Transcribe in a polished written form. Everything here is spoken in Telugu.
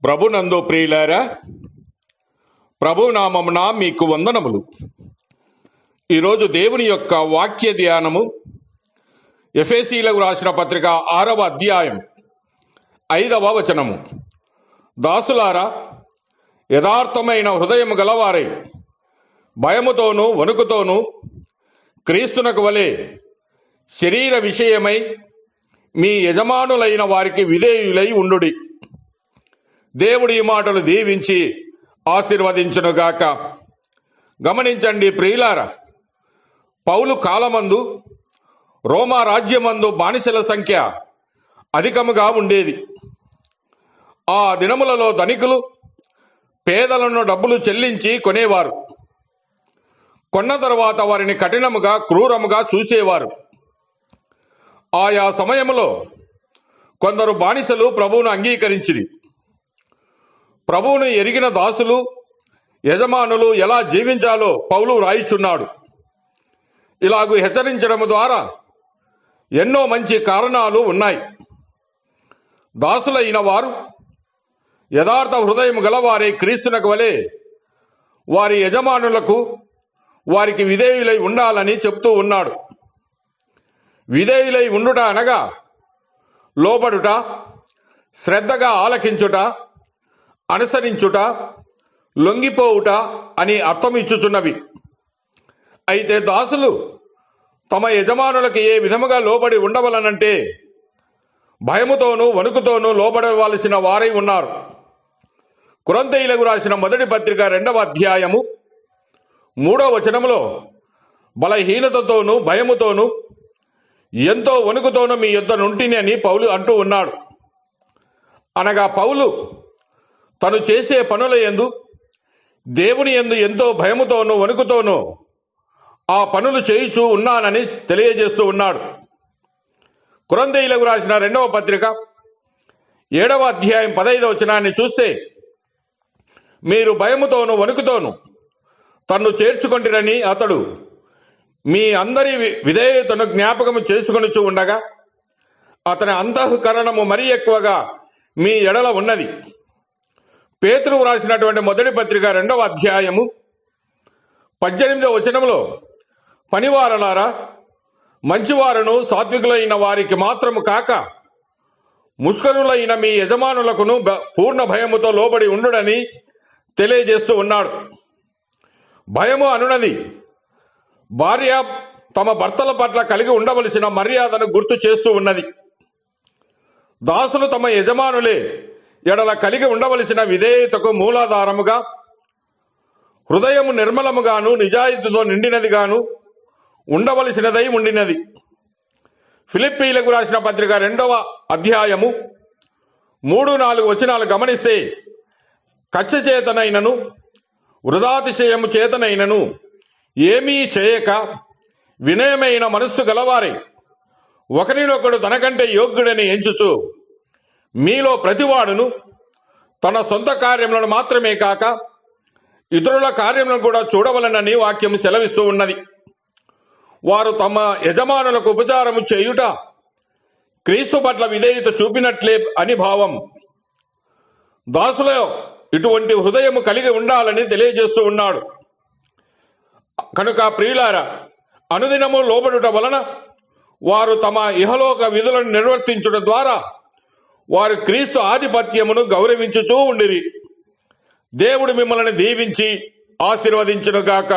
ప్రభునందు ప్రియులారా, ప్రభునామమున మీకు వందనములు. ఈరోజు దేవుని యొక్క వాక్య ధ్యానము ఎఫెసీలకు రాసిన పత్రిక 6వ అధ్యాయం 5వ వచనము. దాసులారా, యథార్థమైన హృదయము గలవారై భయముతోనూ వణుకుతోనూ క్రీస్తునకు వలె శరీర విషయమై మీ యజమానులైన వారికి విధేయులై ఉండుడి. దేవుడి ఈ మాటలు దీవించి ఆశీర్వదించునుగాక. గమనించండి ప్రియులారా, పౌలు కాలమందు రోమా రాజ్యమందు బానిసల సంఖ్య అధికముగా ఉండేది. ఆ దినములలో ధనికులు పేదలను డబ్బులు చెల్లించి కొనేవారు. కొన్న తర్వాత వారిని కఠినముగా క్రూరముగా చూసేవారు. ఆయా సమయంలో కొందరు బానిసలు ప్రభువును అంగీకరించిరి. ప్రభువును ఎరిగిన దాసులు యజమానులు ఎలా జీవించాలో పౌలు రాయిచున్నాడు. ఇలాగూ హెచ్చరించడం ద్వారా ఎన్నో మంచి కారణాలు ఉన్నాయి. దాసులైన వారు యథార్థ హృదయం గలవారే క్రీస్తునకు వలె వారి యజమానులకు వారికి విధేయులై ఉండాలని చెప్తూ ఉన్నాడు. విధేయులై ఉండుట అనగా లోబడుట, శ్రద్ధగా ఆలకించుట, అనుసరించుట, లొంగిపోవుట అని అర్థం ఇచ్చుచున్నవి. అయితే దాసులు తమ యజమానులకు ఏ విధముగా లోబడి ఉండవలనంటే భయముతోనూ వణుకుతోనూ లోబడవలసిన వారై ఉన్నారు. కొరింథీయులకు రాసిన మొదటి పత్రిక 2వ అధ్యాయము 3వ వచనములో బలహీనతతోనూ భయముతోనూ ఎంతో వణుకుతోనూ మీ యొద్ద నుంటిని అని పౌలు అంటూ ఉన్నాడు. అనగా పౌలు తను చేసే పనుల యందు దేవుని యందు ఎంతో భయముతోనూ వణుకుతోనూ ఆ పనులు చేయుచూ ఉన్నానని తెలియజేస్తూ ఉన్నాడు. కొరింథీయులకు రాసిన 2వ పత్రిక 7వ అధ్యాయం 15వ వచనాన్ని చూస్తే, మీరు భయముతోనూ వణుకుతోనూ తన్ను చేర్చుకొంటిరని అతడు మీ అందరి విధేయతను జ్ఞాపకము చేసుకొనుచూ ఉండగా అతని అంతఃకరణము మరీ ఎక్కువగా మీ ఎడల ఉన్నది. పేతురు రాసినటువంటి మొదటి పత్రిక 2వ అధ్యాయము 18వ వచనములో, పనివారలారా, మంచివారును సాత్వికులైన వారికి మాత్రము కాక ముష్కరులైన మీ యజమానులకును పూర్ణ భయముతో లోబడి ఉండుడని తెలియజేస్తూ ఉన్నాడు. భయము అనున్నది భార్య తమ భర్తల పట్ల కలిగి ఉండవలసిన మర్యాదను గుర్తు చేస్తూ ఉన్నది. దాసులు తమ యజమానులే ఎడల కలిగి ఉండవలసిన విధేయతకు మూలాధారముగా హృదయము నిర్మలముగాను నిజాయితీతో నిండినదిగాను ఉండవలసినదై ఉండినది. ఫిలిప్పీలకు రాసిన పత్రిక 2వ అధ్యాయము 3-4 వచనాలు గమనిస్తే, కచ్చ చేతనైనను వృధాతిశయము చేతనైనను ఏమీ చేయక వినయమైన మనస్సు గలవారై ఒకరినొకడు తనకంటే యోగ్యుడని ఎంచుచు మీలో ప్రతివాడును తన సొంత కార్యములను మాత్రమే కాక ఇతరుల కార్యములను కూడా చూడవలనని వాక్యం సెలవిస్తూ ఉన్నది. వారు తమ యజమానులకు ఉపచారము చేయుట క్రీస్తు పట్ల విధేయత చూపినట్లే అని భావం. దాసులో ఇటువంటి హృదయము కలిగి ఉండాలని తెలియజేస్తూ ఉన్నాడు. కనుక ప్రియులారా, అనుదినము లోబడుట వలన వారు తమ ఇహలోక విధులను నిర్వర్తించుట ద్వారా వారు క్రీస్తు ఆధిపత్యమును గౌరవించుచూ ఉండిరి. దేవుడు మిమ్మల్ని దీవించి ఆశీర్వదించునుగాక.